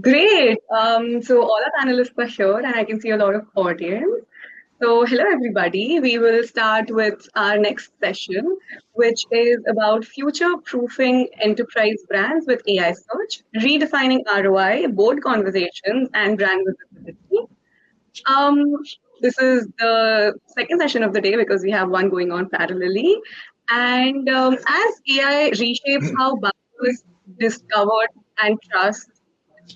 Great. So all our panelists are here, and I can see a lot of audience. So hello, everybody. We will start with our next session, which is about future-proofing enterprise brands with AI search, redefining ROI, board conversations, and brand visibility. Um, this is the second session of the day because we have one going on parallelly. And as AI reshapes how buyers discover and trust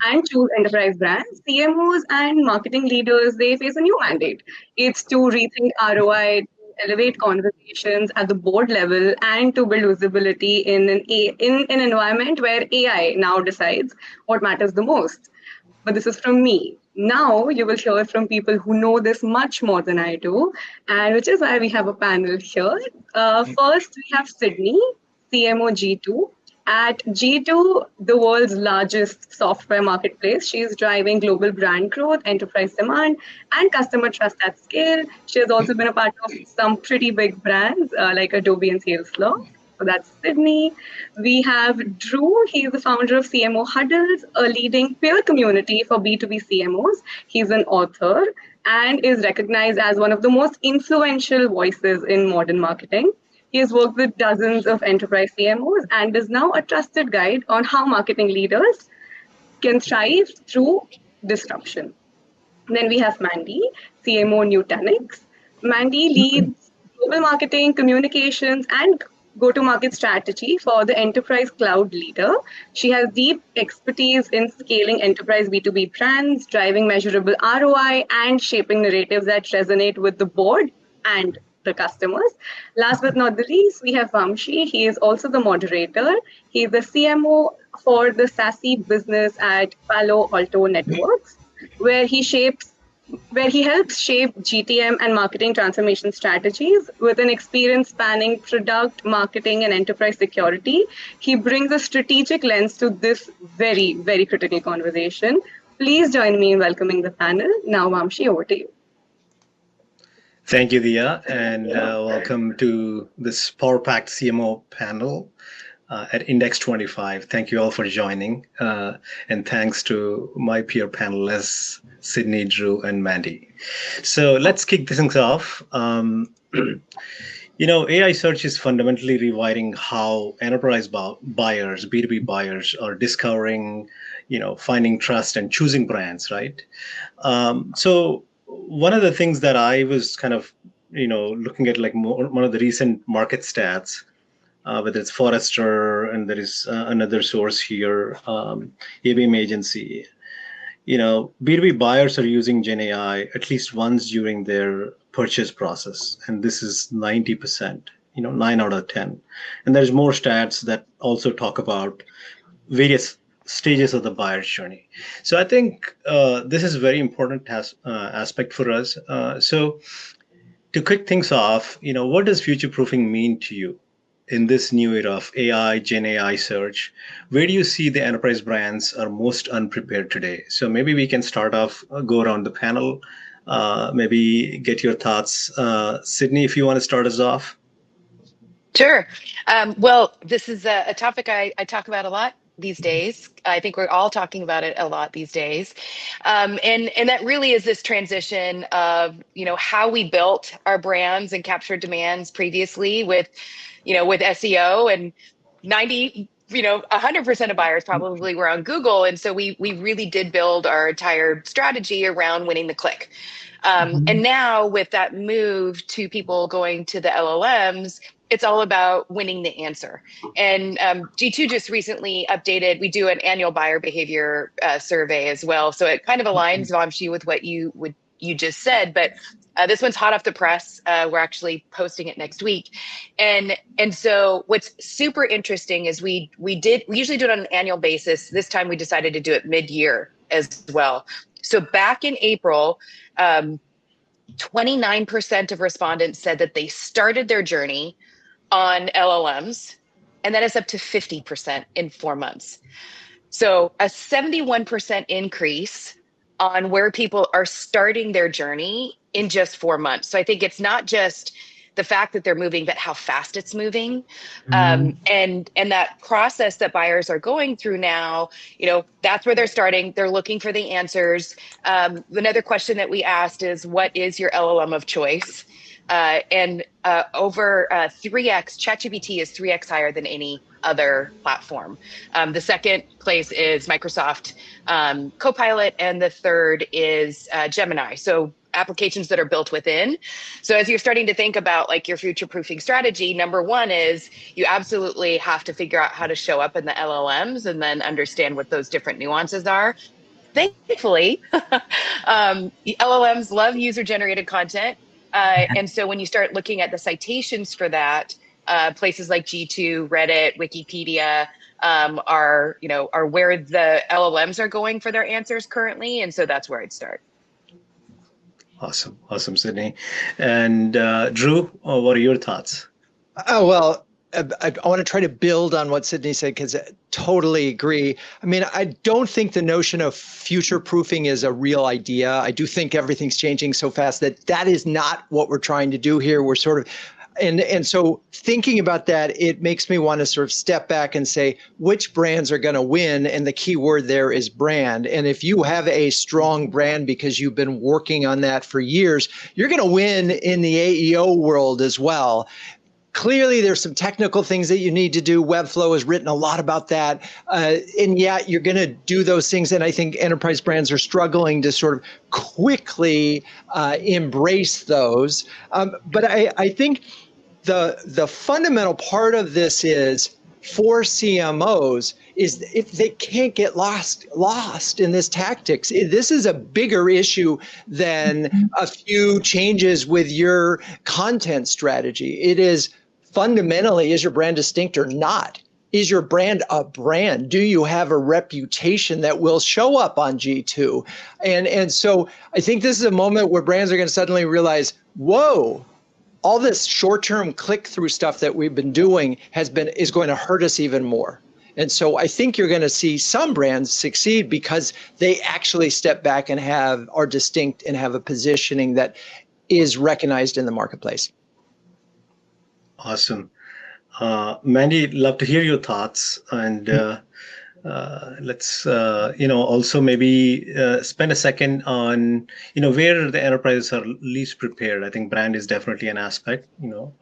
and choose enterprise brands, CMOs and marketing leaders, they face a new mandate. It's to rethink ROI, to elevate conversations at the board level, and to build visibility in an environment where AI now decides what matters the most. But this is from me. Now you will hear from people who know this much more than I do, and which is why we have a panel here. First, we have Sydney, CMO G2. At G2, the world's largest software marketplace, she's driving global brand growth, enterprise demand, and customer trust at scale. She has also been a part of some pretty big brands like Adobe and Salesforce. So that's Sydney. We have Drew. He's the founder of CMO Huddles, a leading peer community for B2B CMOs. He's an author and is recognized as one of the most influential voices in modern marketing. He has worked with dozens of enterprise CMOs and is now a trusted guide on how marketing leaders can thrive through disruption. Then we have Mandy, CMO Nutanix. Mandy leads global marketing, communications, and go to market strategy for the enterprise cloud leader. She has deep expertise in scaling enterprise B2B brands, driving measurable ROI, and shaping narratives that resonate with the board and the customers. Last but not the least, we have Vamshi. He is also the moderator. He is the CMO for the SASE business at Palo Alto Networks, where he shapes where he helps shape GTM and marketing transformation strategies with an experience spanning product, marketing, and enterprise security. He brings a strategic lens to this very, very critical conversation. Please join me in welcoming the panel. Now, Vamshi, over to you. Thank you, Dia, and welcome to this power-packed CMO panel at Index'25. Thank you all for joining, and thanks to my peer panelists, Sydney, Drew, and Mandy. So let's kick things off. AI search is fundamentally rewriting how enterprise buyers, B2B buyers, are discovering, finding trust and choosing brands, right? So one of the things that I was kind of, looking at like one of the recent market stats, whether it's Forrester and there is another source here, ABM agency, B2B buyers are using Gen AI at least once during their purchase process. And this is 90%, 9 out of 10. And there's more stats that also talk about various stages of the buyer's journey. So I think this is a very important aspect for us. So to kick things off, what does future proofing mean to you in this new era of AI, Gen AI search? Where do you see the enterprise brands are most unprepared today? So maybe we can start off, go around the panel, maybe get your thoughts. Sydney, if you want to start us off. Sure. Well, this is a topic I talk about a lot these days. I think we're all talking about it a lot these days. And that really is this transition of, how we built our brands and captured demands previously with SEO, and 100% of buyers probably were on Google. And so we really did build our entire strategy around winning the click. And now with that move to people going to the LLMs, it's all about winning the answer. And G2 just recently updated, we do an annual buyer behavior survey as well. So it kind of aligns, Vamshi, with what you just said, but this one's hot off the press. We're actually posting it next week. And so what's super interesting is we usually do it on an annual basis. This time we decided to do it mid-year as well. So back in April, 29% of respondents said that they started their journey on LLMs, and that is up to 50% in 4 months. So a 71% increase on where people are starting their journey in just 4 months. So I think it's not just the fact that they're moving, but how fast it's moving. Mhm. And that process that buyers are going through now, that's where they're starting. They're looking for the answers. Another question that we asked is, what is your LLM of choice? And over 3x, ChatGPT is 3x higher than any other platform. The second place is Microsoft Copilot, and the third is Gemini. So applications that are built within. So as you're starting to think about like your future proofing strategy, number one is you absolutely have to figure out how to show up in the LLMs and then understand what those different nuances are. Thankfully, LLMs love user-generated content. And so when you start looking at the citations for that, places like G2, Reddit, Wikipedia are where the LLMs are going for their answers currently. And so that's where I'd start. Awesome, Sydney. And Drew, what are your thoughts? Oh, well, I want to try to build on what Sydney said, because I totally agree. I mean, I don't think the notion of future proofing is a real idea. I do think everything's changing so fast that is not what we're trying to do here. We're sort of, and so thinking about that, it makes me want to sort of step back and say, which brands are going to win? And the key word there is brand. And if you have a strong brand because you've been working on that for years, you're going to win in the AEO world as well. Clearly, there's some technical things that you need to do. Webflow has written a lot about that. And yet you're going to do those things. And I think enterprise brands are struggling to sort of quickly embrace those. But I think the fundamental part of this is, for CMOs, is if they can't get lost in this tactics. This is a bigger issue than a few changes with your content strategy. It is fundamentally, is your brand distinct or not? Is your brand a brand? Do you have a reputation that will show up on G2? And so I think this is a moment where brands are going to suddenly realize, whoa, all this short-term click-through stuff that we've been doing is going to hurt us even more. And so I think you're going to see some brands succeed because they actually step back and are distinct and have a positioning that is recognized in the marketplace. Awesome. Mandy, love to hear your thoughts. And let's, also maybe spend a second on, where the enterprises are least prepared. I think brand is definitely an aspect,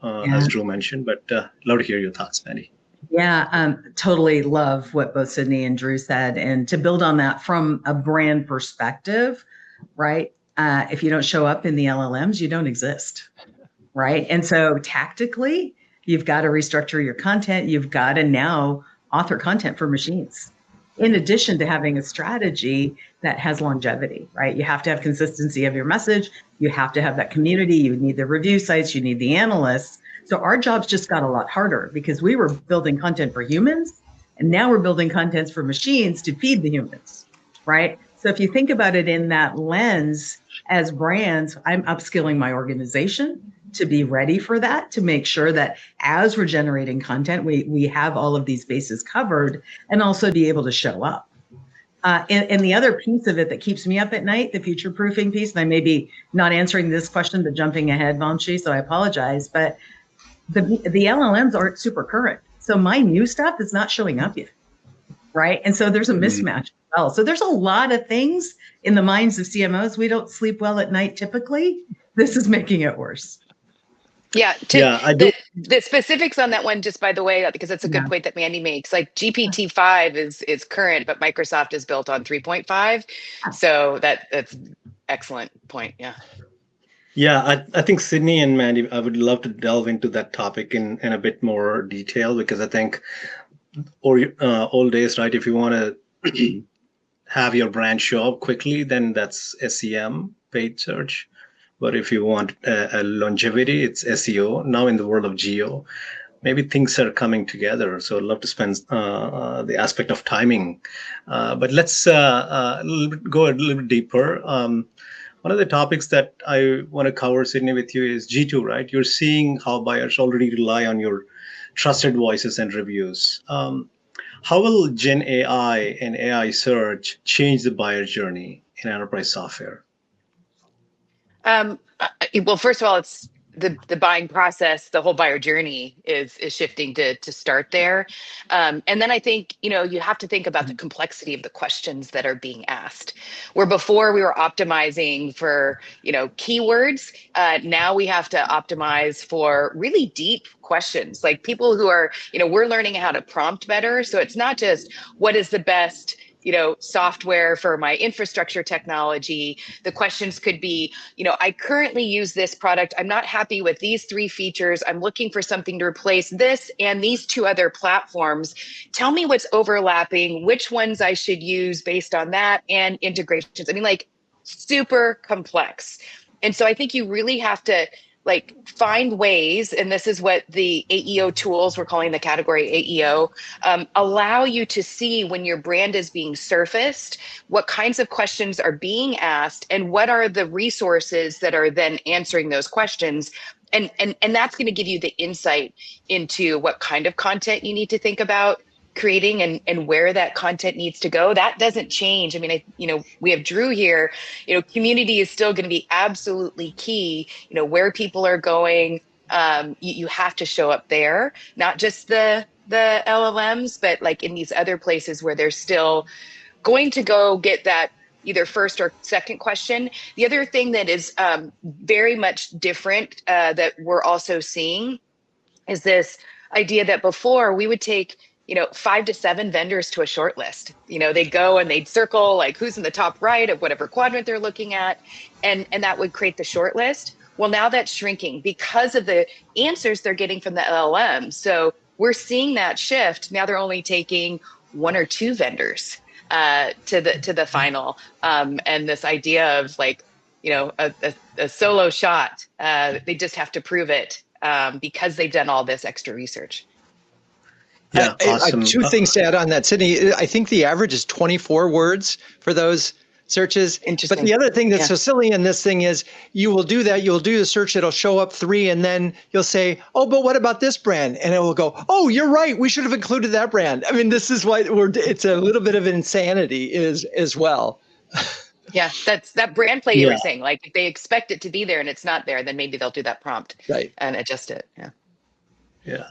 as Drew mentioned, but love to hear your thoughts, Mandy. Yeah, totally love what both Sydney and Drew said. And to build on that from a brand perspective, right? If you don't show up in the LLMs, you don't exist, right? And so tactically, you've got to restructure your content. You've got to now author content for machines, in addition to having a strategy that has longevity, right? You have to have consistency of your message. You have to have that community. You need the review sites. You need the analysts. So our jobs just got a lot harder because we were building content for humans, and now we're building content for machines to feed the humans, right? So if you think about it in that lens, as brands, I'm upskilling my organization to be ready for that, to make sure that as we're generating content, we have all of these bases covered, and also be able to show up. And the other piece of it that keeps me up at night, the future proofing piece, and I may be not answering this question, but jumping ahead, Vamshi, so I apologize, but the LLMs aren't super current. So my new stuff is not showing up yet, right? And so there's a mismatch as well. So there's a lot of things in the minds of CMOs. We don't sleep well at night typically. This is making it worse. Yeah, I do. The specifics on that one, just by the way, because it's a good point that Mandy makes. Like GPT-5 is current, but Microsoft is built on 3.5. So that's excellent point. Yeah. Yeah, I think Sydney and Mandy, I would love to delve into that topic in a bit more detail, because I think old days, right? If you want to have your brand show up quickly, then that's SEM, paid search. But if you want a longevity, it's SEO. Now in the world of geo, maybe things are coming together. So I'd love to spend the aspect of timing. But let's go a little bit deeper. One of the topics that I want to cover, Sydney, with you is G2, right? You're seeing how buyers already rely on your trusted voices and reviews. How will Gen AI and AI search change the buyer journey in enterprise software? Well, first of all, it's the buying process, the whole buyer journey is shifting to start there. And then I think, you have to think about the complexity of the questions that are being asked. Where before we were optimizing for, keywords, now we have to optimize for really deep questions. Like people who are, we're learning how to prompt better. So it's not just what is the best software for my infrastructure technology. The questions could be, I currently use this product. I'm not happy with these 3 features. I'm looking for something to replace this and these 2 other platforms. Tell me what's overlapping, which ones I should use based on that, and integrations. I mean, like, super complex. And so I think you really have to find ways, and this is what the AEO tools, we're calling the category AEO, allow you to see when your brand is being surfaced, what kinds of questions are being asked, and what are the resources that are then answering those questions. And that's going to give you the insight into what kind of content you need to think about creating and where that content needs to go. That doesn't change. I mean, we have Drew here, community is still going to be absolutely key, where people are going. You have to show up there, not just the LLMs, but like in these other places where they're still going to go get that either first or second question. The other thing that is very much different that we're also seeing is this idea that before we would take 5 to 7 vendors to a short list. They'd go and they'd circle like who's in the top right of whatever quadrant they're looking at, and that would create the short list. Well, now that's shrinking because of the answers they're getting from the LLM. So we're seeing that shift. Now they're only taking 1 or 2 vendors to the final, and this idea of a solo shot. They just have to prove it because they've done all this extra research. Yeah, awesome. 2 things to add on that, Sydney. I think the average is 24 words for those searches. Interesting. But the other thing that's so silly in this thing is you will do that. You'll do the search. It'll show up 3. And then you'll say, oh, but what about this brand? And it will go, oh, you're right. We should have included that brand. I mean, this is why it's a little bit of insanity as well. Yeah, that's that brand play you were saying. Like if they expect it to be there and it's not there, then maybe they'll do that prompt and adjust it. Yeah.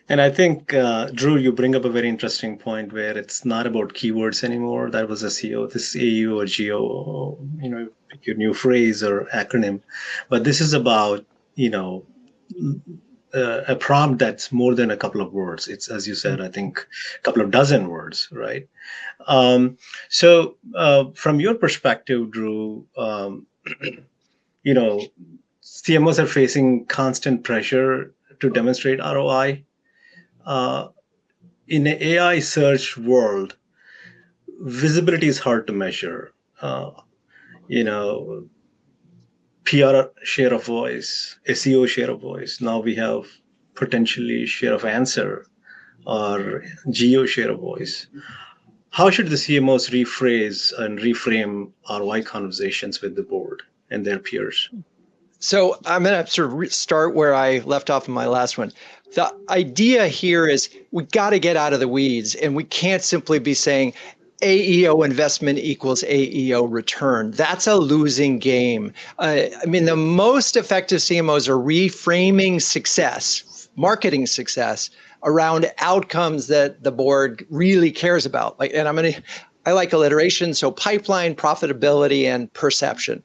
And I think, Drew, you bring up a very interesting point where it's not about keywords anymore. That was SEO, this AU or GEO, pick your new phrase or acronym. But this is about, a prompt that's more than a couple of words. It's, as you said, I think a couple of dozen words, right? So from your perspective, Drew, CMOs are facing constant pressure to demonstrate ROI. In an AI search world, visibility is hard to measure. PR share of voice, SEO share of voice. Now we have potentially share of answer or geo share of voice. How should the CMOs rephrase and reframe ROI conversations with the board and their peers? So I'm going to sort of start where I left off in my last one. The idea here is we got to get out of the weeds, and we can't simply be saying AEO investment equals AEO return. That's a losing game. I mean, the most effective CMOs are reframing success, marketing success, around outcomes that the board really cares about. I like alliteration, so pipeline, profitability, and perception.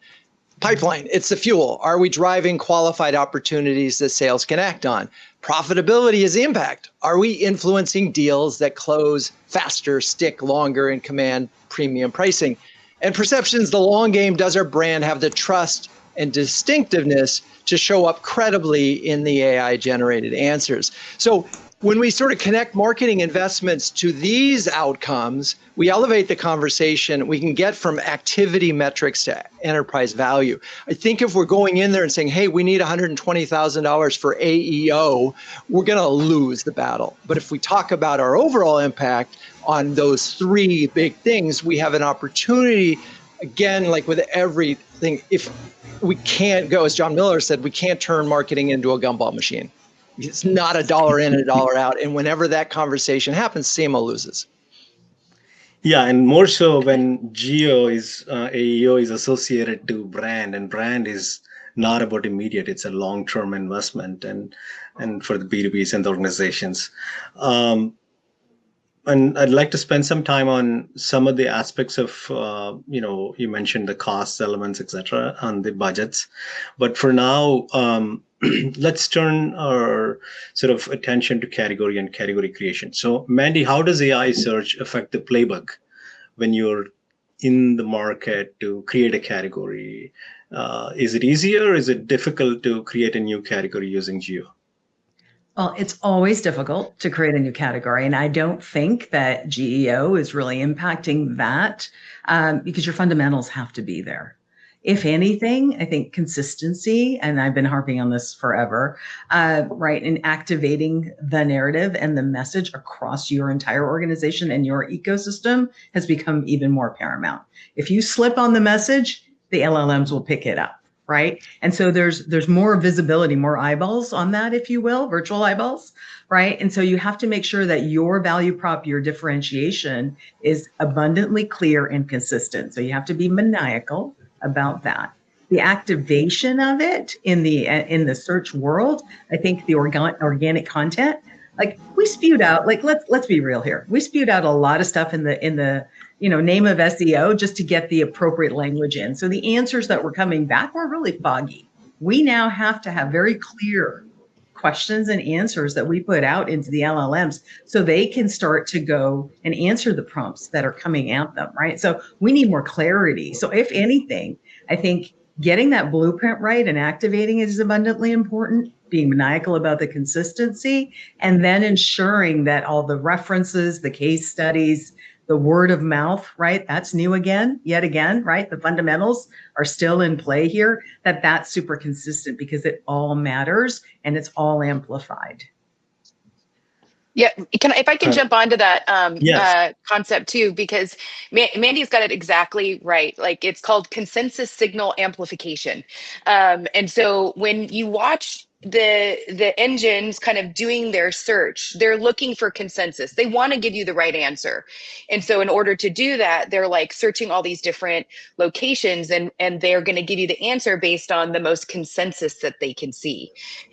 Pipeline, it's the fuel. Are we driving qualified opportunities that sales can act on? Profitability is the impact. Are we influencing deals that close faster, stick longer, and command premium pricing? And perception is the long game. Does our brand have the trust and distinctiveness to show up credibly in the AI-generated answers? So when we sort of connect marketing investments to these outcomes, we elevate the conversation. We can get from activity metrics to enterprise value. I think if we're going in there and saying, hey, we need $120,000 for AEO, we're going to lose the battle. But if we talk about our overall impact on those 3 big things, we have an opportunity, again, like with everything, if we can't go, as John Miller said, we can't turn marketing into a gumball machine. It's not a dollar in, a dollar out. And whenever that conversation happens, CMO loses. Yeah, and more so when AEO is associated to brand, and brand is not about immediate. It's a long-term investment, and for the B2Bs and the organizations. And I'd like to spend some time on some of the aspects of, you mentioned the cost elements, et cetera, on the budgets. But for now, let's turn our sort of attention to category and category creation. So, Mandy, how does AI search affect the playbook when you're in the market to create a category? Is it easier? Is it difficult to create a new category using Geo? Well, it's always difficult to create a new category. And I don't think that GEO is really impacting that because your fundamentals have to be there. If anything, I think consistency, and I've been harping on this forever, right, in activating the narrative and the message across your entire organization and your ecosystem has become even more paramount. If you slip on the message, the LLMs will pick it up. Right. And so there's more visibility, more eyeballs on that, if you will, virtual eyeballs. Right. And so you have to make sure that your value prop, your differentiation is abundantly clear and consistent. So you have to be maniacal about that. The activation of it in the search world, I think the organic content, like we spewed out, like let's be real here. We spewed out a lot of stuff in the name of SEO just to get the appropriate language in. So the answers that were coming back were really foggy. We now have to have very clear questions and answers that we put out into the LLMs so they can start to go and answer the prompts that are coming at them, right? So we need more clarity. So if anything, I think getting that blueprint right and activating it is abundantly important, being maniacal about the consistency, and then ensuring that all the references, the case studies, the word of mouth, right? That's new yet again, right? The fundamentals are still in play here, that's super consistent because it all matters and it's all amplified. Yeah, if I can jump onto that Yes. concept too, because Mandy's got it exactly right. Like it's called consensus signal amplification. And so when you watch the engines kind of doing their search, they're looking for consensus. They want to give you the right answer. And so in order to do that, they're like searching all these different locations and they're going to give you the answer based on the most consensus that they can see.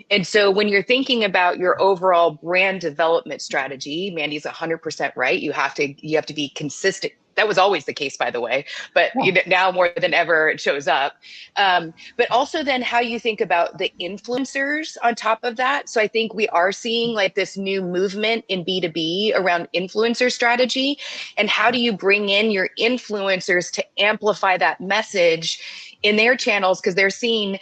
And so when you're thinking about your overall brand development strategy, Mandy's 100% right. You have to be consistent. That was always the case, by the way, but now more than ever it shows up. But also then how you think about the influencers on top of that. So I think we are seeing like this new movement in B2B around influencer strategy. And how do you bring in your influencers to amplify that message in their channels, because they're seen,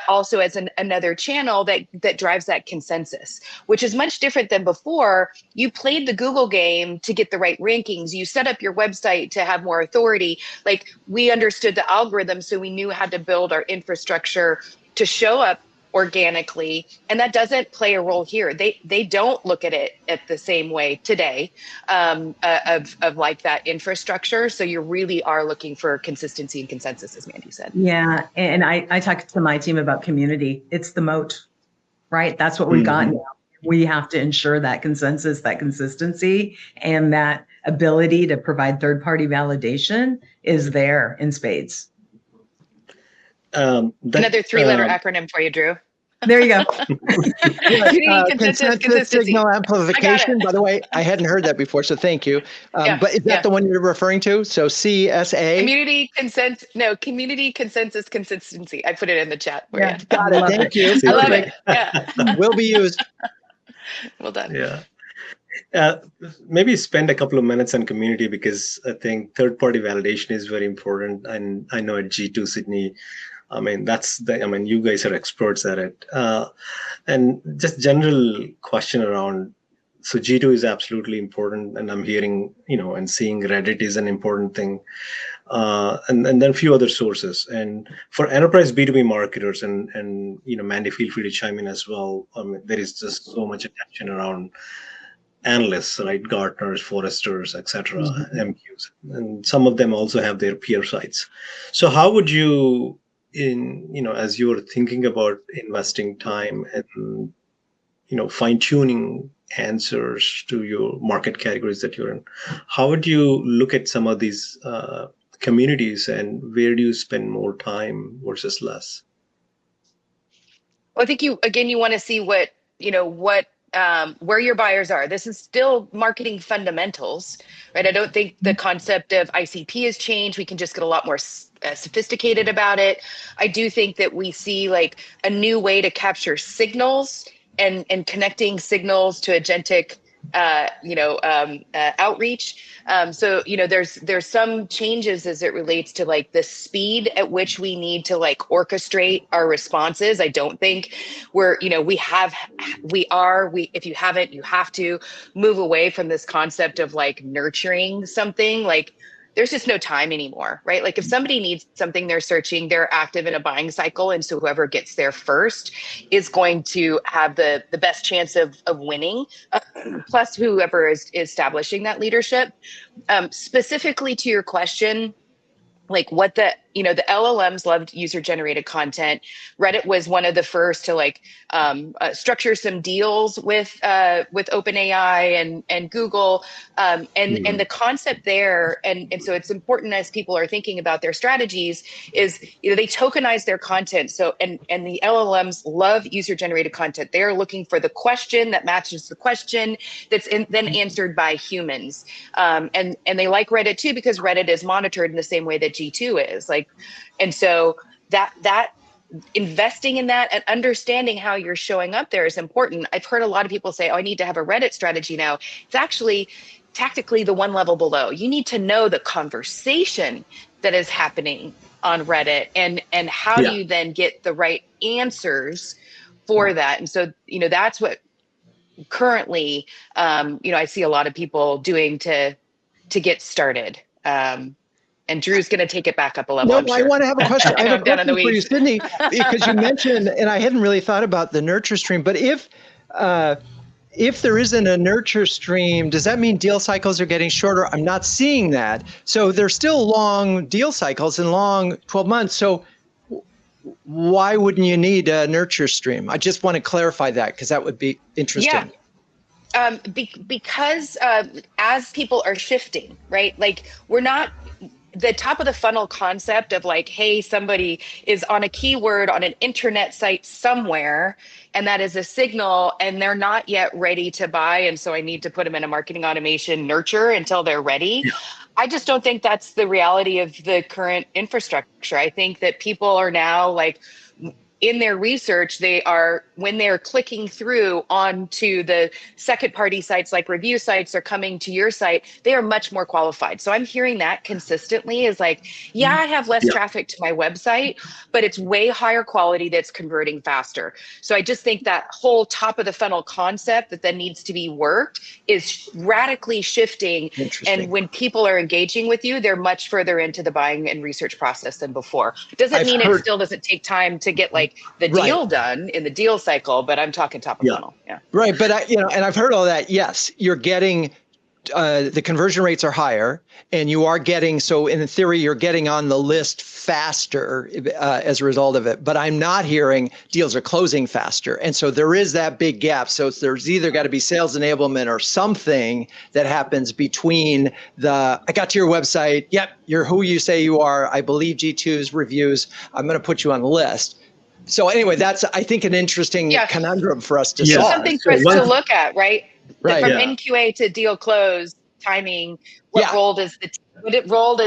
also as another channel that drives that consensus, which is much different than before. You played the Google game to get the right rankings. You set up your website to have more authority. Like we understood the algorithm, so we knew how to build our infrastructure to show up organically, and that doesn't play a role here. They don't look at it at the same way today of like that infrastructure. So you really are looking for consistency and consensus, as Mandy said. Yeah, and I talk to my team about community. It's the moat, right? That's what we've got now. We have to ensure that consensus, that consistency, and that ability to provide third-party validation is there in spades. Another three-letter acronym for you, Drew. There you go. Consensus signal amplification. By the way, I hadn't heard that before, so thank you. But is that the one you're referring to? So CSA? Community consensus consistency. I put it in the chat for you. Got it. Thank you. I love it. Yeah. Will be used. Well done. Yeah. Maybe spend a couple of minutes on community, because I think third-party validation is very important. And I know at G2 Sydney, you guys are experts at it. And just general question around, so G2 is absolutely important, and I'm hearing, and seeing Reddit is an important thing. And then a few other sources. And for enterprise B2B marketers, and Mandy, feel free to chime in as well. There is just so much attention around analysts, right? Gartners, Forresters, etc., MQs, and some of them also have their peer sites. So how would you, as you're thinking about investing time and fine-tuning answers to your market categories that you're in, how would you look at some of these communities, and where do you spend more time versus less? Well, I think you want to see what, where your buyers are. This is still marketing fundamentals, right? I don't think the concept of ICP has changed. We can just get a lot more sophisticated about it. I do think that we see like a new way to capture signals and connecting signals to agentic outreach. So there's some changes as it relates to like the speed at which we need to like orchestrate our responses. I don't think if you haven't, you have to move away from this concept of like nurturing something. Like there's just no time anymore, right? Like if somebody needs something, they're searching, they're active in a buying cycle. And so whoever gets there first is going to have the best chance of winning, plus whoever is establishing that leadership. Specifically to your question, like what the LLMs loved user generated content. Reddit was one of the first to like structure some deals with OpenAI and Google, and the concept there, and so it's important as people are thinking about their strategies is they tokenize their content. So and the LLMs love user generated content. They are looking for the question that matches the question that's then answered by humans, and they like Reddit too because Reddit is monitored in the same way that G2 is. And so that investing in that and understanding how you're showing up there is important. I've heard a lot of people say, oh, I need to have a Reddit strategy now. It's actually tactically the one level below. You need to know the conversation that is happening on Reddit and how do you then get the right answers for that. And so, that's what currently, I see a lot of people doing to get started. And Drew's going to take it back up a level. No, I'm sure. I want to have a question. I have a question for you, Sydney, because you mentioned, and I hadn't really thought about the nurture stream, but if there isn't a nurture stream, does that mean deal cycles are getting shorter? I'm not seeing that. So there's still long deal cycles and long 12 months. So why wouldn't you need a nurture stream? I just want to clarify that because that would be interesting. Yeah. Because as people are shifting, right? Like we're not the top of the funnel concept of like, hey, somebody is on a keyword on an internet site somewhere, and that is a signal, and they're not yet ready to buy. And so I need to put them in a marketing automation nurture until they're ready. Yeah. I just don't think that's the reality of the current infrastructure. I think that people are now like, in their research, when they're clicking through onto the second party sites like review sites or coming to your site, they are much more qualified. So I'm hearing that consistently is like, yeah, I have less traffic to my website, but it's way higher quality that's converting faster. So I just think that whole top of the funnel concept that then needs to be worked is radically shifting. And when people are engaging with you, they're much further into the buying and research process than before. Doesn't mean it still doesn't take time to get like the deal done in the deal cycle, but I'm talking top of funnel. Yeah. Right. But and I've heard all that. Yes, you're getting the conversion rates are higher and you are getting, so in theory, you're getting on the list faster as a result of it. But I'm not hearing deals are closing faster. And so there is that big gap. So there's either got to be sales enablement or something that happens between I got to your website. Yep. You're who you say you are. I believe G2's reviews. I'm going to put you on the list. So anyway, that's, I think, an interesting conundrum for us to solve. Something for us to look at, right? From NQA to deal close, timing, what role does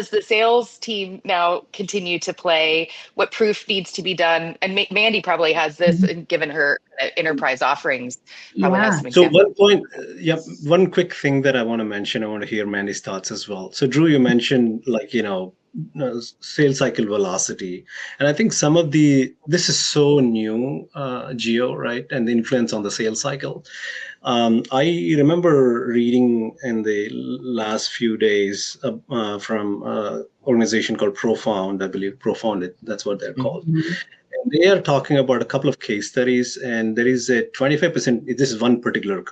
the sales team now continue to play? What proof needs to be done? And Mandy probably has this, given her enterprise offerings. So one quick thing that I want to mention, I want to hear Mandy's thoughts as well. So Drew, you mentioned sales cycle velocity, and I think this is so new, geo, right, and the influence on the sales cycle. I remember reading in the last few days from an organization called Profound. I believe Profound, that's what they're called. And they are talking about a couple of case studies, and there is a 25%. This is one particular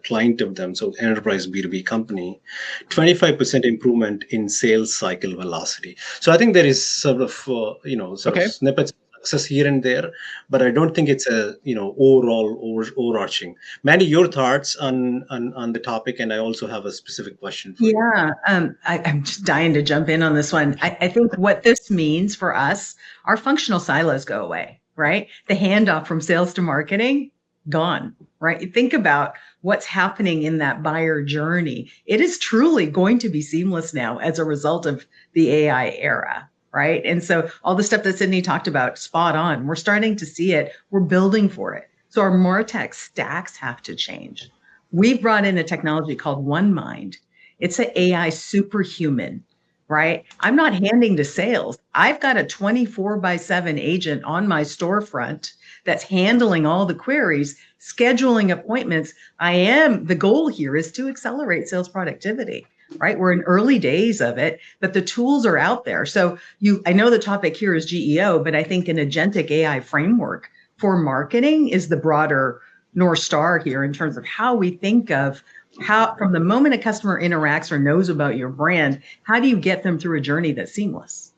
client of them, so enterprise B2B company, 25% improvement in sales cycle velocity. So I think there is sort of snippets of success here and there, but I don't think it's a overarching. Mandy, your thoughts on the topic, and I also have a specific question for you. I'm just dying to jump in on this one. I think what this means for us, our functional silos go away. right? The handoff from sales to marketing, gone, right? Think about what's happening in that buyer journey. It is truly going to be seamless now as a result of the AI era, right? And so all the stuff that Sydney talked about, spot on. We're starting to see it. We're building for it. So our MarTech stacks have to change. We've brought in a technology called OneMind. It's an AI superhuman, right? I'm not handing to sales. I've got a 24/7 agent on my storefront that's handling all the queries, scheduling appointments. The goal here is to accelerate sales productivity, right? We're in early days of it, but the tools are out there. So I know the topic here is GEO, but I think an agentic AI framework for marketing is the broader North Star here in terms of how we think of how, from the moment a customer interacts or knows about your brand, how do you get them through a journey that's seamless,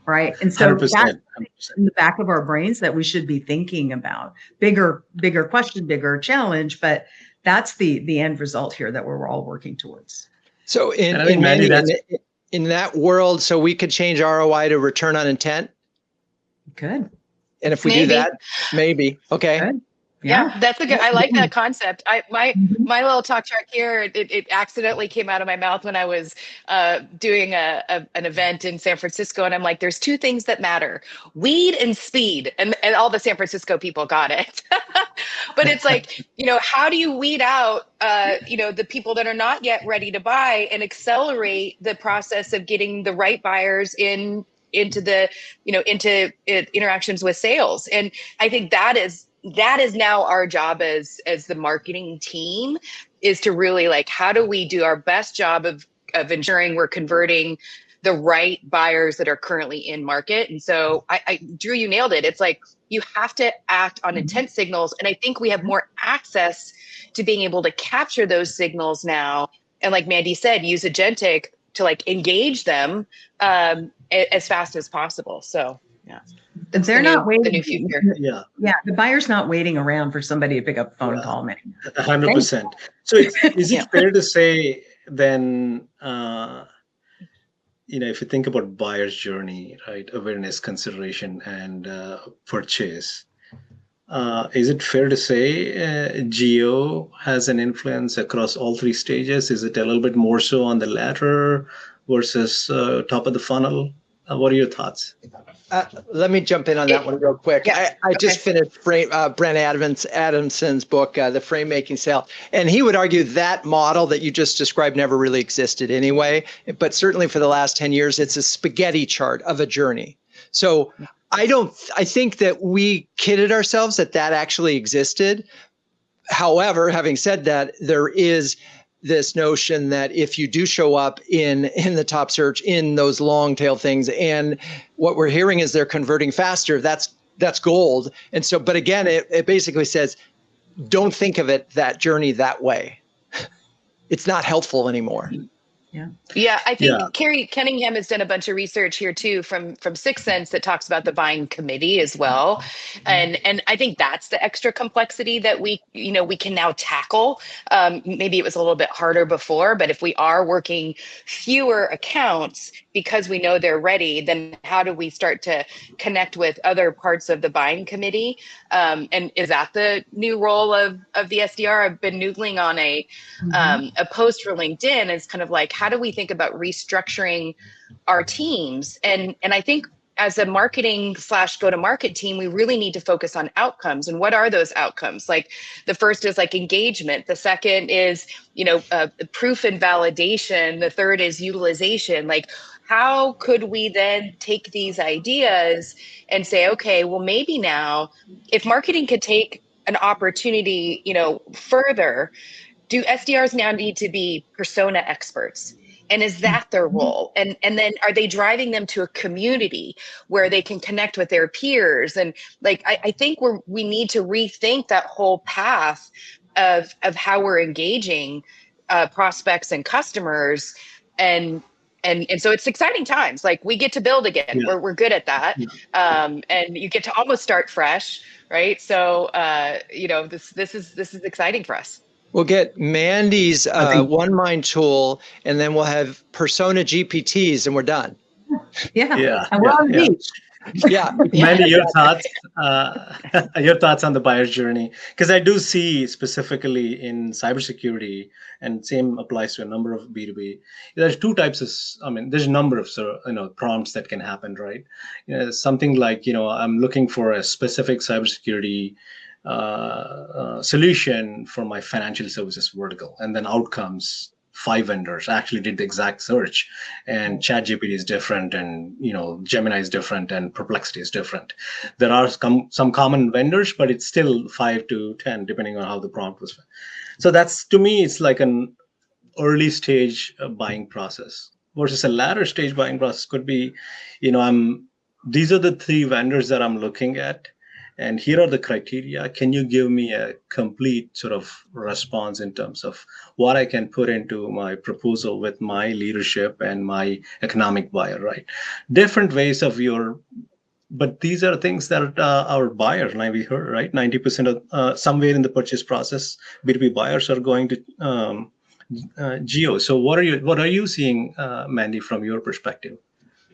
right? And so 100%, that's 100%. in the back of our brains that we should be thinking about. Bigger question, bigger challenge, but that's the end result here that we're all working towards. So And I think, Mandy, in that world, so we could change ROI to return on intent. Good. And if we do that, maybe. Okay. Good. Yeah, that's a good. I like Yeah. that concept. My little talk track here. It accidentally came out of my mouth when I was doing an event in San Francisco, and I'm like, "There's two things that matter: weed and speed." And all the San Francisco people got it. But it's like, how do you weed out the people that are not yet ready to buy and accelerate the process of getting the right buyers into the interactions with sales? And I think that is now our job as the marketing team, is to really, like, how do we do our best job of ensuring we're converting the right buyers that are currently in market. And so Drew, you nailed it. It's like, you have to act on intent signals. And I think we have more access to being able to capture those signals now. And like Mandy said, use agentic to like engage them as fast as possible. So yeah. They're not waiting. The new future. Yeah. Yeah. The buyer's not waiting around for somebody to pick up a phone call. 100%. So is it fair to say then, if you think about buyer's journey, right, awareness, consideration, and purchase, is it fair to say geo has an influence across all three stages? Is it a little bit more so on the latter versus top of the funnel? What are your thoughts? Let me jump in on that one real quick. Yeah. I just finished Brent Adamson's book, The Frame Making Sale. And he would argue that model that you just described never really existed anyway. But certainly for the last 10 years, it's a spaghetti chart of a journey. So I think that we kidded ourselves that actually existed. However, having said that, there is this notion that if you do show up in the top search in those long tail things, and what we're hearing is they're converting faster, that's gold. And so, but again, it basically says, don't think of that journey that way. It's not helpful anymore. Yeah, I think Carrie Cunningham has done a bunch of research here too from Sixth Sense that talks about the buying committee as well, and I think that's the extra complexity that we can now tackle. Maybe it was a little bit harder before, but if we are working fewer accounts because we know they're ready, then how do we start to connect with other parts of the buying committee? And is that the new role of the SDR? I've been noodling on a post for LinkedIn. It's kind of like, how do we think about restructuring our teams? And I think as a marketing / go-to-market team, we really need to focus on outcomes. And what are those outcomes? Like, the first is like engagement. The second is, proof and validation. The third is utilization. Like, how could we then take these ideas and say, okay, well, maybe now if marketing could take an opportunity, further, do SDRs now need to be persona experts? And is that their role? And then are they driving them to a community where they can connect with their peers? And like, I think we need to rethink that whole path of how we're engaging prospects and customers. And so it's exciting times. Like, we get to build again. Yeah. We're good at that. And you get to almost start fresh, right? So this is exciting for us. We'll get Mandy's OneMind tool, and then we'll have persona GPTs, and we're done. Yeah, And we're yeah, on the yeah. beach. Yeah. Mandy, your thoughts, your thoughts on the buyer's journey? Because I do see specifically in cybersecurity, and same applies to a number of B2B. There's two types of, I mean, there's a number of prompts that can happen, right? Something like, I'm looking for a specific cybersecurity solution for my financial services vertical, and then outcomes. 5 vendors actually did the exact search, and ChatGPT is different, and Gemini is different, and Perplexity is different. There are some common vendors, but it's still 5 to 10 depending on how the prompt was. So that's, to me, it's like an early stage buying process versus a latter stage buying process could be, I'm these are the 3 vendors that I'm looking at, and here are the criteria. Can you give me a complete sort of response in terms of what I can put into my proposal with my leadership and my economic buyer, right? Different ways of your, but these are things that our buyers, and we heard, right, 90% of somewhere in the purchase process, B2B buyers are going to geo. So what are you seeing, Mandy, from your perspective?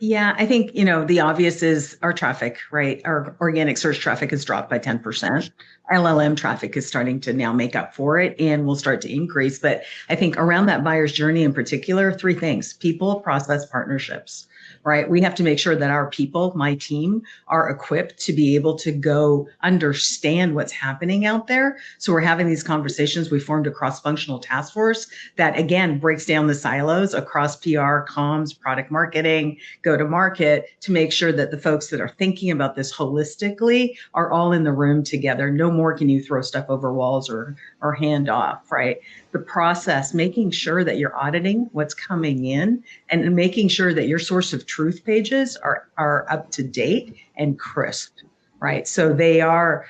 Yeah, I think, the obvious is our traffic, right? Our organic search traffic has dropped by 10%. LLM traffic is starting to now make up for it and will start to increase. But I think around that buyer's journey in particular, 3 things: people, process, partnerships, right? We have to make sure that our people, my team, are equipped to be able to go understand what's happening out there. So we're having these conversations. We formed a cross-functional task force that, again, breaks down the silos across PR, comms, product marketing, go to market, to make sure that the folks that are thinking about this holistically are all in the room together. No more can you throw stuff over walls or hand off, right? The process, making sure that you're auditing what's coming in and making sure that your source of truth pages are up to date and crisp, right? So they are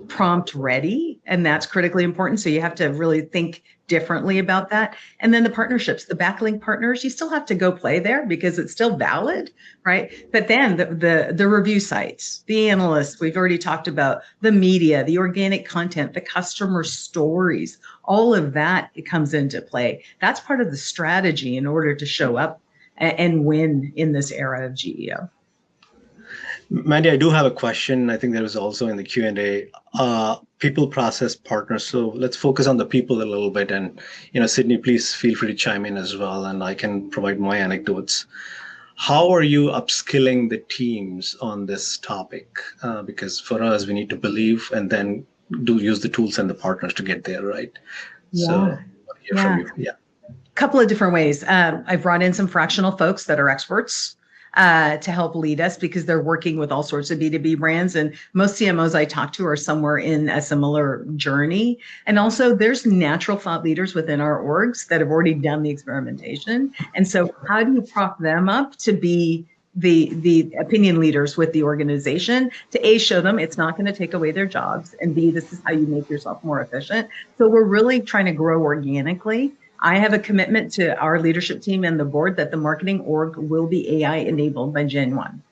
prompt ready, and that's critically important. So you have to really think differently about that. And then the partnerships, the backlink partners, you still have to go play there because it's still valid, right? But then the review sites, the analysts, we've already talked about, the media, the organic content, the customer stories, all of that, it comes into play. That's part of the strategy in order to show up and win in this era of GEO. Mandy, I do have a question. I think there was also in the Q&A, people, process, partners. So let's focus on the people a little bit. And, Sydney, please feel free to chime in as well, and I can provide my anecdotes. How are you upskilling the teams on this topic? Because for us, we need to believe and then use the tools and the partners to get there, right? Yeah. So, I want to hear from you. Yeah. Couple of different ways. I've brought in some fractional folks that are experts to help lead us because they're working with all sorts of B2B brands. And most CMOs I talk to are somewhere in a similar journey. And also there's natural thought leaders within our orgs that have already done the experimentation. And so how do you prop them up to be the opinion leaders with the organization, to A, show them it's not going to take away their jobs, and B, this is how you make yourself more efficient. So we're really trying to grow organically. I have a commitment to our leadership team and the board that the marketing org will be AI enabled by Gen 1.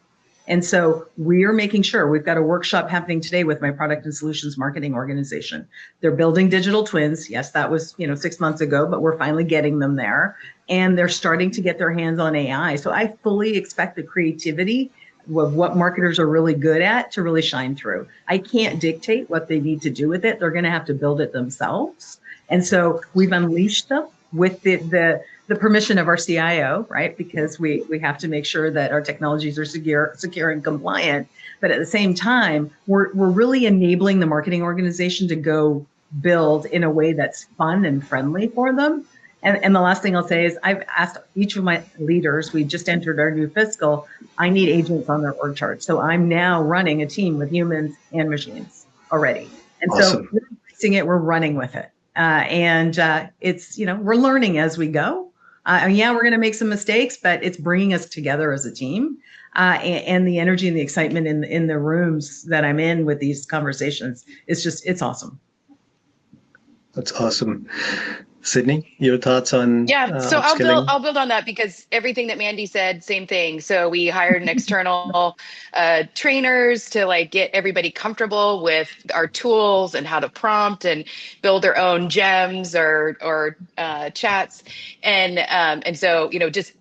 And so we're making sure, we've got a workshop happening today with my product and solutions marketing organization. They're building digital twins. Yes, that was 6 months ago, but we're finally getting them there. And they're starting to get their hands on AI. So I fully expect the creativity of what marketers are really good at to really shine through. I can't dictate what they need to do with it. They're going to have to build it themselves. And so we've unleashed them with the permission of our CIO, right? Because we have to make sure that our technologies are secure and compliant. But at the same time, we're really enabling the marketing organization to go build in a way that's fun and friendly for them. And the last thing I'll say is I've asked each of my leaders, we just entered our new fiscal, I need agents on their org chart. So I'm now running a team with humans and machines already. And Awesome. So we're embracing it, we're running with it. It's, we're learning as we go. Yeah, we're going to make some mistakes, but it's bringing us together as a team. And the energy and the excitement in the rooms that I'm in with these conversations, it's awesome. That's awesome. Sydney, your thoughts on so upskilling? I'll build on that, because everything that Mandy said, same thing. So we hired an external trainers to get everybody comfortable with our tools and how to prompt and build their own gems or chats, and so just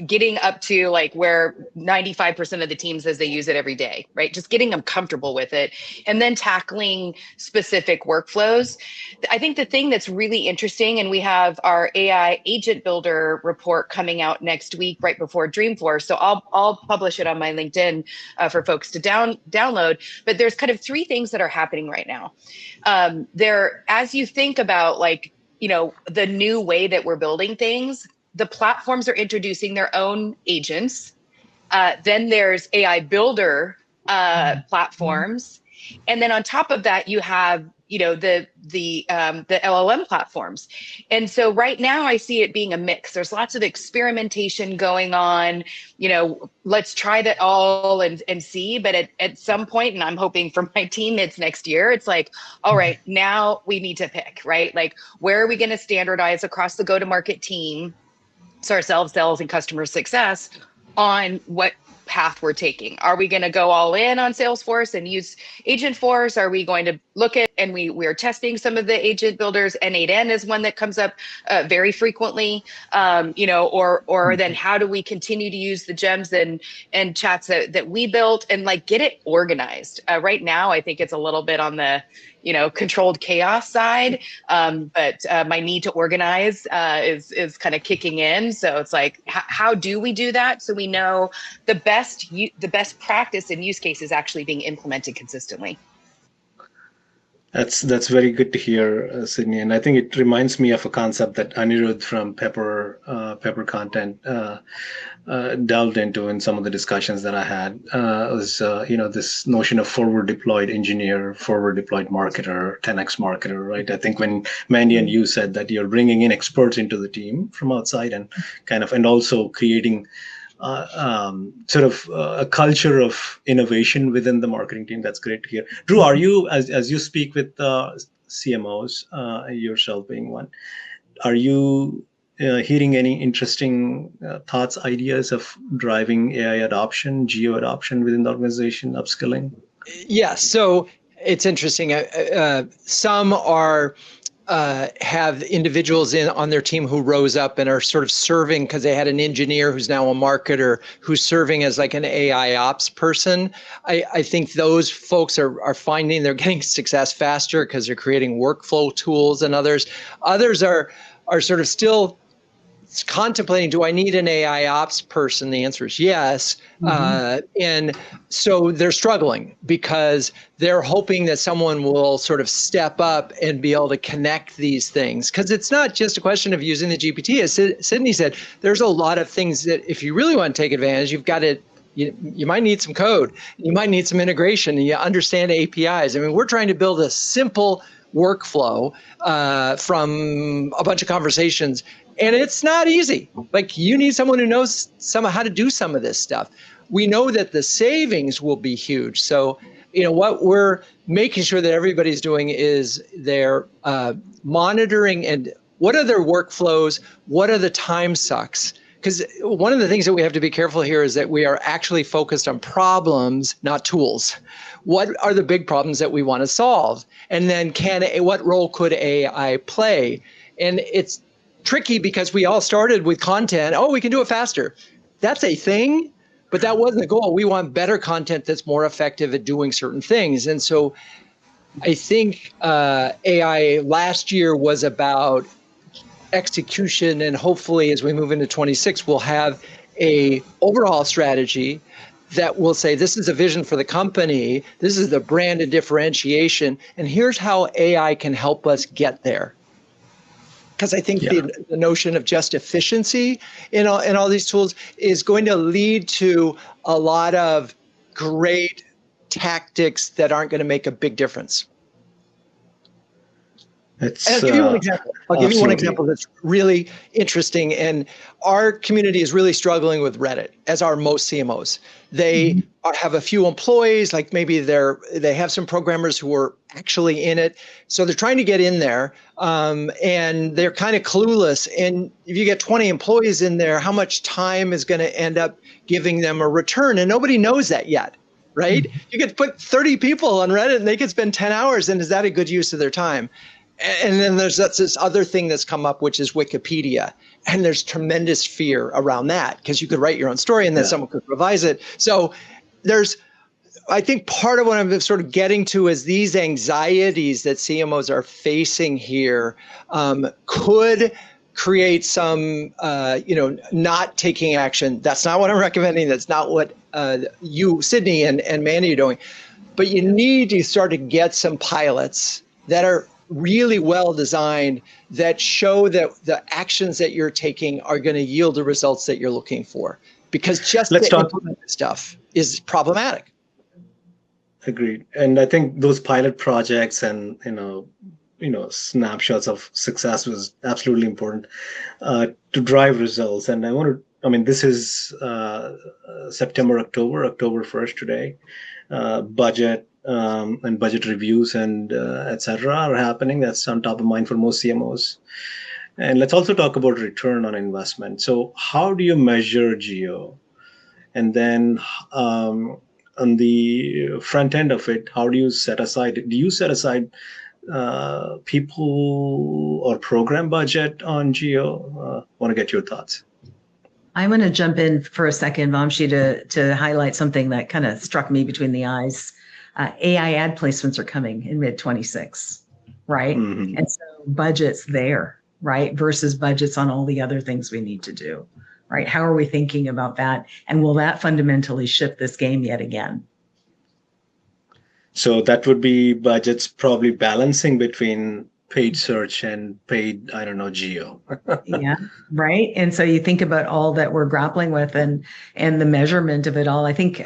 getting up to like where 95% of the team says they use it every day, right? Just getting them comfortable with it and then tackling specific workflows. I think the thing that's really interesting, and we have our AI agent builder report coming out next week, right before Dreamforce. So I'll publish it on my LinkedIn for folks to download. But there's kind of three things that are happening right now. As you think about like, the new way that we're building things, the platforms are introducing their own agents. Then there's AI builder platforms, and then on top of that, you have the LLM platforms. And so right now, I see it being a mix. There's lots of experimentation going on. Let's try that all and see. But at some point, and I'm hoping for my team, it's next year. It's like, all right, now we need to pick, right? Like, where are we going to standardize across the go-to-market team? So ourselves, sales, and customer success on what path we're taking. Are we going to go all in on Salesforce and use Agentforce? Are we going to look at, and we're testing some of the agent builders. N8N is one that comes up very frequently, or then how do we continue to use the gems and chats that we built and like get it organized? Right now, I think it's a little bit on the controlled chaos side. But my need to organize is kind of kicking in. So it's like, how do we do that? So we know the best practice and use case is actually being implemented consistently. That's very good to hear, Sydney. And I think it reminds me of a concept that Anirudh from Pepper Content delved into in some of the discussions that I had. Was this notion of forward deployed engineer, forward deployed marketer, 10x marketer, right? I think when Mandy and you said that you're bringing in experts into the team from outside and and also creating a culture of innovation within the marketing team. That's great to hear. Drew, are you, as you speak with CMOs, yourself being one, are you hearing any interesting thoughts, ideas of driving AI adoption, geo adoption within the organization, upskilling? Yeah, so it's interesting. Some are have individuals on their team who rose up and are sort of serving because they had an engineer who's now a marketer who's serving as like an AI ops person. I think those folks are finding they're getting success faster because they're creating workflow tools, and others are sort of still contemplating, do I need an AI ops person? The answer is yes. And so they're struggling because they're hoping that someone will sort of step up and be able to connect these things. Because it's not just a question of using the GPT. As Sydney said, there's a lot of things that if you really want to take advantage, you've got to, you might need some code, you might need some integration, and you understand APIs. I mean, we're trying to build a simple workflow from a bunch of conversations. And it's not easy. Like, you need someone who knows how to do some of this stuff. We know that the savings will be huge. So, what we're making sure that everybody's doing is they're monitoring and what are their workflows? What are the time sucks? Because one of the things that we have to be careful here is that we are actually focused on problems, not tools. What are the big problems that we want to solve? And then what role could AI play? And it's tricky because we all started with content. Oh, we can do it faster. That's a thing, but that wasn't the goal. We want better content that's more effective at doing certain things. And so I think AI last year was about execution, and hopefully as we move into 26, we'll have a overall strategy that will say, this is a vision for the company, this is the brand and differentiation, and here's how AI can help us get there. Because I think the notion of just efficiency in all these tools is going to lead to a lot of great tactics that aren't going to make a big difference. I'll give you one example. That's really interesting. And our community is really struggling with Reddit, as are most CMOs. They have a few employees, like maybe they have some programmers who are actually in it. So they're trying to get in there, and they're kind of clueless. And if you get 20 employees in there, how much time is going to end up giving them a return? And nobody knows that yet, right? You could put 30 people on Reddit and they could spend 10 hours. And is that a good use of their time? And then there's this other thing that's come up, which is Wikipedia. And there's tremendous fear around that because you could write your own story and then someone could revise it. So I think part of what I'm sort of getting to is these anxieties that CMOs are facing here could create some, not taking action. That's not what I'm recommending. That's not what you, Sydney, and Mandy are doing. But you need to start to get some pilots that are really well designed that show that the actions that you're taking are going to yield the results that you're looking for. Because just to implement this stuff is problematic. Agreed. And I think those pilot projects and snapshots of success was absolutely important to drive results. And this is September, October 1st today. Budget and budget reviews and etc. are happening. That's on top of mind for most CMOs. And let's also talk about return on investment. So how do you measure geo? And then on the front end of it, how do you set aside? Do you set aside people or program budget on geo? Want to get your thoughts. I'm going to jump in for a second, Vamshi, to highlight something that kind of struck me between the eyes. AI ad placements are coming in mid-26, right? Mm-hmm. And so budgets there, right? Versus budgets on all the other things we need to do, right? How are we thinking about that? And will that fundamentally shift this game yet again? So that would be budgets probably balancing between paid search and paid, geo. Yeah, right. And so you think about all that we're grappling with and the measurement of it all. I think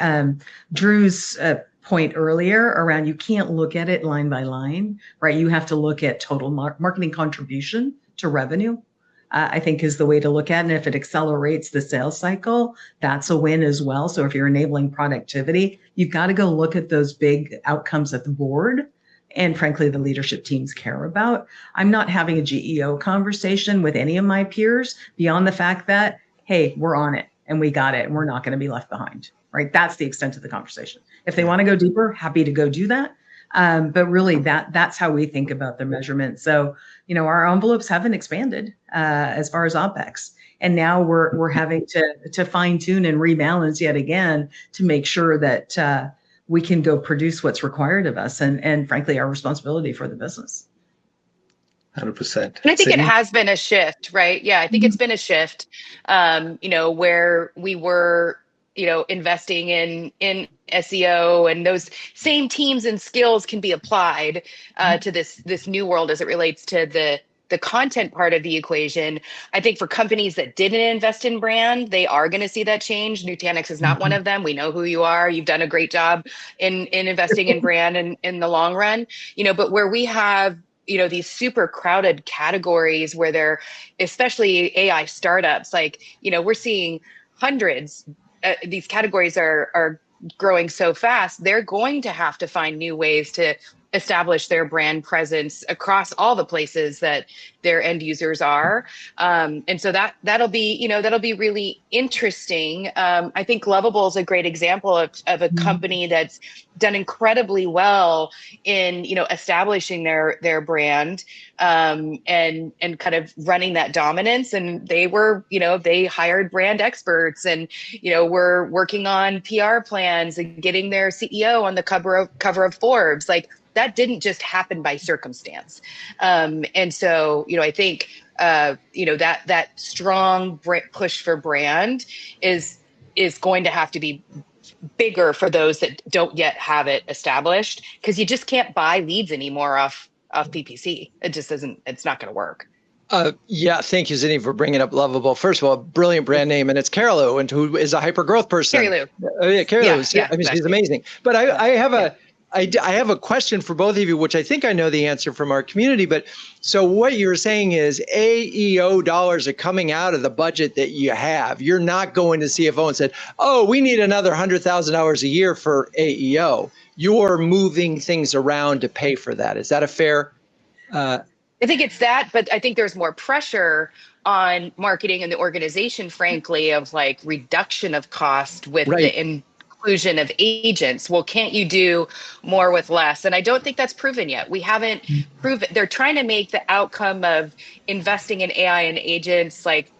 Drew's point earlier around you can't look at it line by line, right? You have to look at total marketing contribution to revenue, I think is the way to look at it. And if it accelerates the sales cycle, that's a win as well. So if you're enabling productivity, you've got to go look at those big outcomes at the board. And frankly, the leadership teams care about. I'm not having a GEO conversation with any of my peers beyond the fact that, hey, we're on it and we got it and we're not going to be left behind, right? That's the extent of the conversation. If they want to go deeper, happy to go do that. But really that's how we think about the measurement. So, our envelopes haven't expanded as far as OpEx. And now we're having to fine tune and rebalance yet again to make sure that we can go produce what's required of us and frankly, our responsibility for the business. 100%. And I think it has been a shift, right? Yeah, I think it's been a shift, where we were, investing in SEO, and those same teams and skills can be applied to this new world as it relates to the content part of the equation. I think for companies that didn't invest in brand, they are going to see that change. Nutanix is not one of them. We know who you are. You've done a great job in investing in brand and in the long run, but where we have, these super crowded categories where they're, especially AI startups, like, we're seeing hundreds, these categories are growing so fast, they're going to have to find new ways to establish their brand presence across all the places that their end users are. And so that'll be really interesting. I think Lovable is a great example of a company that's done incredibly well in, establishing their brand and kind of running that dominance. And they were, they hired brand experts and, were working on PR plans and getting their CEO on the cover of Forbes. Like, that didn't just happen by circumstance. And so, I think, that strong push for brand is going to have to be bigger for those that don't yet have it established, because you just can't buy leads anymore off PPC. It just isn't, it's not going to work. Yeah, thank you, Zinni, for bringing up Lovable. First of all, brilliant brand name, and it's Carrie Lou, and who is a hyper growth person. Carrie Lou. Yeah, Carrie Lou. Yeah, I mean, she's amazing. But I have a question for both of you, which I think I know the answer from our community. But so what you're saying is AEO dollars are coming out of the budget that you have. You're not going to CFO and said, oh, we need another $100,000 a year for AEO. You're moving things around to pay for that. Is that a fair? I think it's that, but I think there's more pressure on marketing and the organization, frankly, of like reduction of cost with the inclusion of agents. Well, can't you do more with less? And I don't think that's proven yet. We haven't proven. They're trying to make the outcome of investing in AI and agents like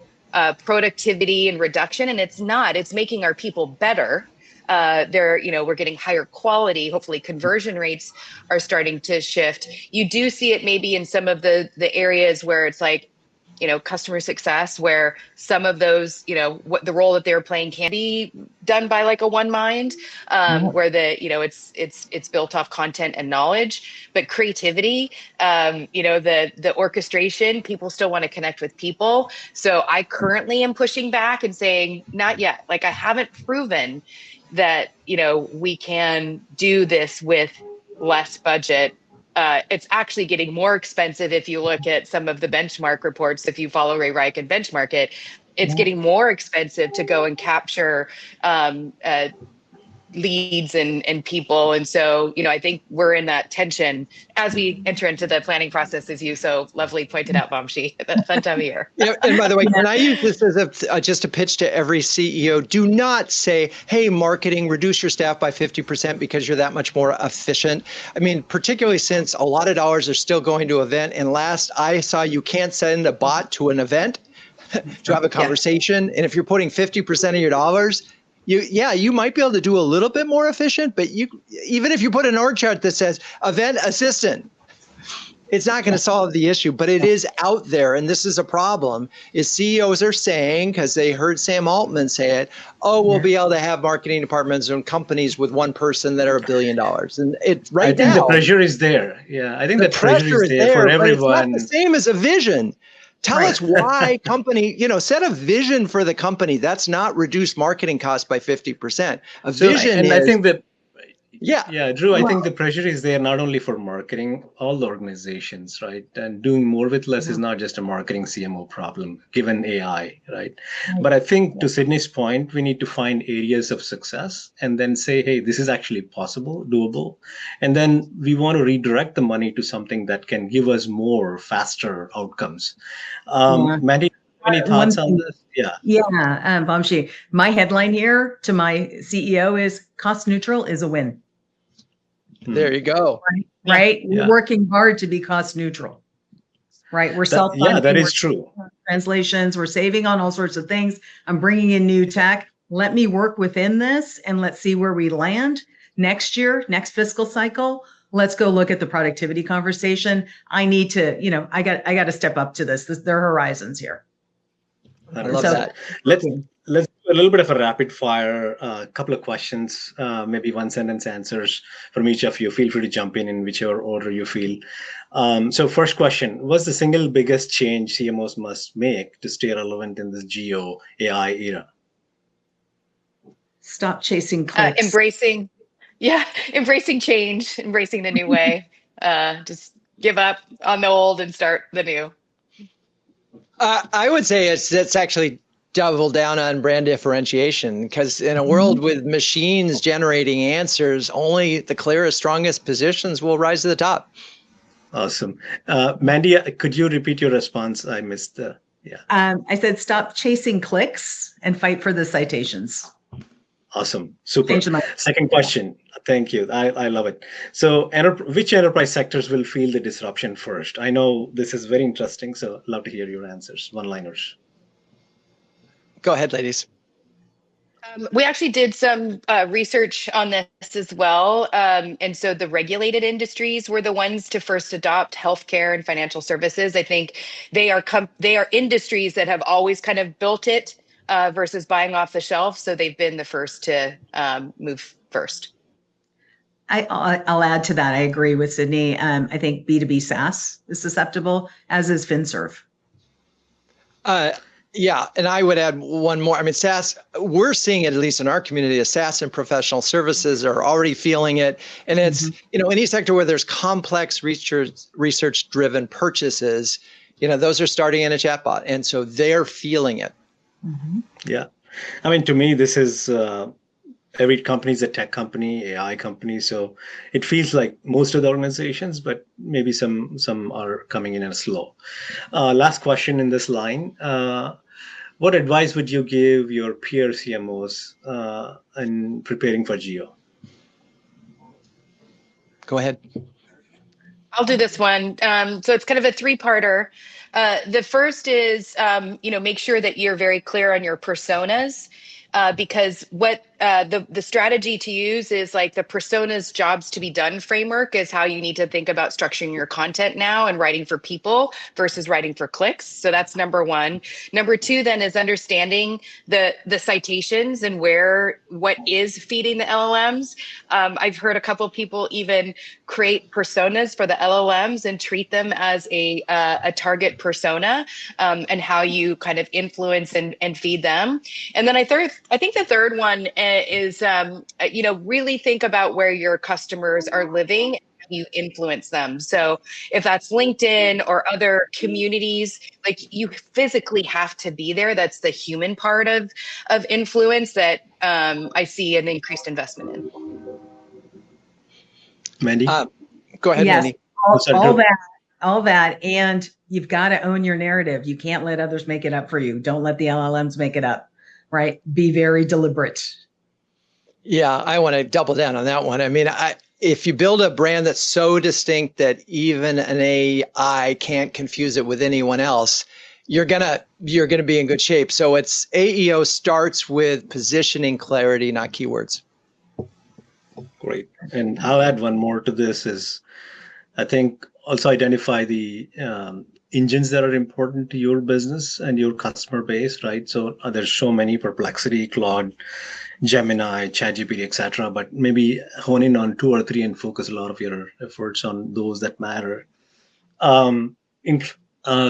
productivity and reduction, and it's not. It's making our people better. We're getting higher quality. Hopefully conversion rates are starting to shift. You do see it maybe in some of the areas where it's like, customer success, where some of those, what the role that they're playing can be done by like a one mind, where it's built off content and knowledge, but creativity, the orchestration, people still want to connect with people. So I currently am pushing back and saying, not yet. Like, I haven't proven that, we can do this with less budget. It's actually getting more expensive if you look at some of the benchmark reports. If you follow Ray Reich and benchmark it, it's getting more expensive to go and capture leads and people. And so, I think we're in that tension as we enter into the planning process, as you so lovely pointed out, Vamshi, at that fun time of year. And by the way, can I use this as just a pitch to every CEO? Do not say, hey, marketing, reduce your staff by 50% because you're that much more efficient. I mean, particularly since a lot of dollars are still going to event. And last I saw, you can't send a bot to an event to have a conversation. And if you're putting 50% of your dollars, you might be able to do a little bit more efficient, but even if you put an org chart that says event assistant, it's not going to solve the issue, but it is out there. And this is a problem, is CEOs are saying, because they heard Sam Altman say it, we'll be able to have marketing departments and companies with one person that are $1 billion. And I think the pressure is there. Yeah, I think the pressure is there for everyone. But it's not the same as a vision. Tell us why company, set a vision for the company. That's not reduce marketing costs by 50%. A vision is, I think that, Drew, I think the pressure is there not only for marketing, all the organizations, right? And doing more with less is not just a marketing CMO problem, given AI, right? But I think to Sydney's point, we need to find areas of success and then say, hey, this is actually possible, doable. And then we want to redirect the money to something that can give us more, faster outcomes. Mandy, any thoughts on this? Vamshi, my headline here to my CEO is cost neutral is a win. There you go. Right? We're working hard to be cost neutral. Right? We're self-funding. Yeah, that is true. Translations, we're saving on all sorts of things. I'm bringing in new tech. Let me work within this and let's see where we land next year, next fiscal cycle. Let's go look at the productivity conversation. I need to, I got to step up to this. There are horizons here. I love that. Let's do a little bit of a rapid fire, couple of questions, maybe one sentence answers from each of you. Feel free to jump in whichever order you feel. So first question, what's the single biggest change CMOs must make to stay relevant in this geo AI era? Stop chasing clicks. Embracing change, embracing the new way. Just give up on the old and start the new. I would say it's actually double down on brand differentiation, because in a world with machines generating answers, only the clearest, strongest positions will rise to the top. Awesome. Mandy, could you repeat your response? I missed I said stop chasing clicks and fight for the citations. Awesome. Super. Second question. Thank you. I love it. So which enterprise sectors will feel the disruption first? I know this is very interesting, so I'd love to hear your answers, one-liners. Go ahead, ladies. We actually did some research on this as well. And so the regulated industries were the ones to first adopt healthcare and financial services. I think they are industries that have always kind of built it versus buying off the shelf. So they've been the first to move first. I'll add to that. I agree with Sydney. I think B2B SaaS is susceptible, as is FinServ. Yeah, and I would add one more. I mean, SaaS, we're seeing it, at least in our community, as SaaS and professional services are already feeling it. And it's, any sector where there's complex research-driven purchases, those are starting in a chatbot. And so they're feeling it. Yeah. I mean, to me, this is every company is a tech company, AI company. So it feels like most of the organizations, but maybe some are coming in and slow. Last question in this line. What advice would you give your peer CMOs in preparing for Geo? Go ahead. I'll do this one. So it's kind of a three-parter. The first is, make sure that you're very clear on your personas, because what the strategy to use is like the personas jobs to be done framework is how you need to think about structuring your content now and writing for people versus writing for clicks. So that's number one. Number two then is understanding the citations and what is feeding the LLMs. I've heard a couple people even create personas for the LLMs and treat them as a target persona, and how you kind of influence and feed them. And then I think the third one is, really think about where your customers are living. You influence them. So if that's LinkedIn or other communities, like you physically have to be there. That's the human part of influence that I see an increased investment in. Mandy? Go ahead, Yes, Mandy. all that. And you've got to own your narrative. You can't let others make it up for you. Don't let the LLMs make it up, right? Be very deliberate. Yeah, I want to double down on that one. I mean, if you build a brand that's so distinct that even an AI can't confuse it with anyone else, you're gonna be in good shape. So it's AEO starts with positioning clarity, not keywords. Great. And I'll add one more to this is, I think also identify the engines that are important to your business and your customer base, right? So there's so many: Perplexity, Claude, Gemini, ChatGPT, etc. But maybe hone in on 2 or 3 and focus a lot of your efforts on those that matter. In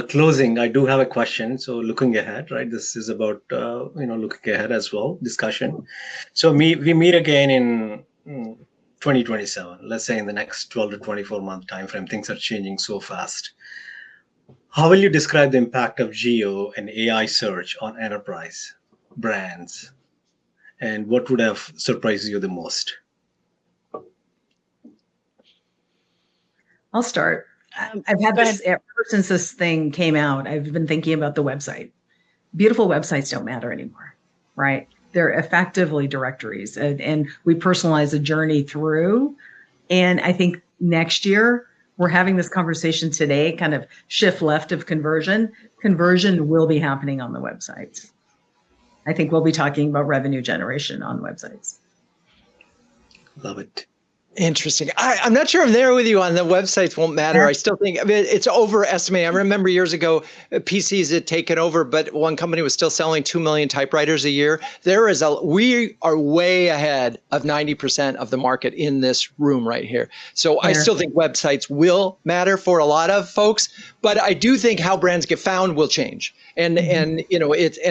closing, I do have a question. So looking ahead, right? This is about looking ahead as well, discussion. So we meet again in 2027. Let's say in the next 12 to 24 month time frame. Things are changing so fast. How will you describe the impact of geo and AI search on enterprise brands? And what would have surprised you the most? I'll start. I've had this ever since this thing came out. I've been thinking about the website. Beautiful websites don't matter anymore, right? They're effectively directories, and we personalize a journey through. And I think next year, we're having this conversation today, kind of shift left of conversion. Conversion will be happening on the websites. I think we'll be talking about revenue generation on websites. Love it. Interesting. I'm not sure I'm there with you on the websites won't matter. I still think, it's overestimated. I remember years ago, PCs had taken over, but one company was still selling 2 million typewriters a year. We are way ahead of 90% of the market in this room right here. So I still think websites will matter for a lot of folks, but I do think how brands get found will change, and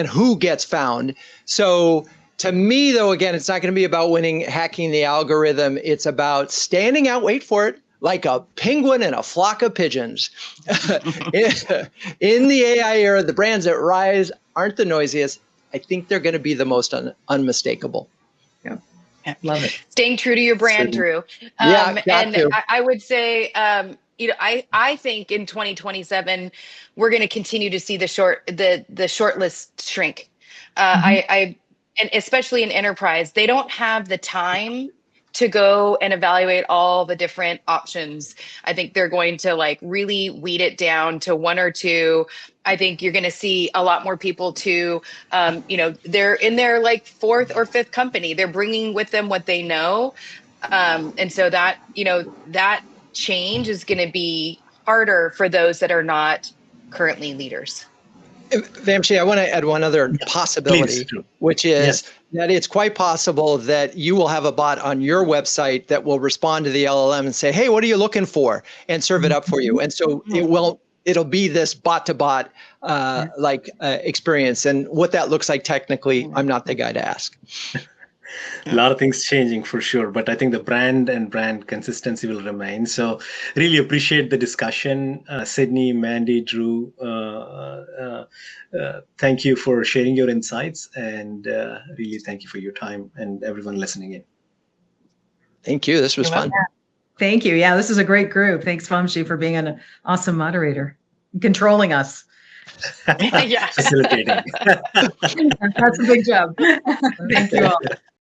who gets found. So to me, though, again, it's not going to be about hacking the algorithm. It's about standing out, wait for it, like a penguin in a flock of pigeons. In the AI era, the brands that rise aren't the noisiest. I think they're going to be the most unmistakable. Yeah, love it. Staying true to your brand, Drew. And I would say, I think in 2027, we're going to continue to see the short list shrink. And especially in enterprise, they don't have the time to go and evaluate all the different options. I think they're going to really weed it down to 1 or 2. I think you're going to see a lot more people to, they're in their 4th or 5th company. They're bringing with them what they know. And so that change is going to be harder for those that are not currently leaders. Vamshi, I want to add one other possibility, which is that it's quite possible that you will have a bot on your website that will respond to the LLM and say, hey, what are you looking for? And serve it up for you. And so it'll be this bot to bot experience. And what that looks like technically, I'm not the guy to ask. A lot of things changing for sure, but I think the brand consistency will remain. So really appreciate the discussion. Sydney, Mandy, Drew, thank you for sharing your insights, and really thank you for your time and everyone listening in. Thank you. This was fun. Thank you. Yeah, this is a great group. Thanks, Vamshi, for being an awesome moderator and controlling us. Yeah. facilitating. That's a big job. Thank you all.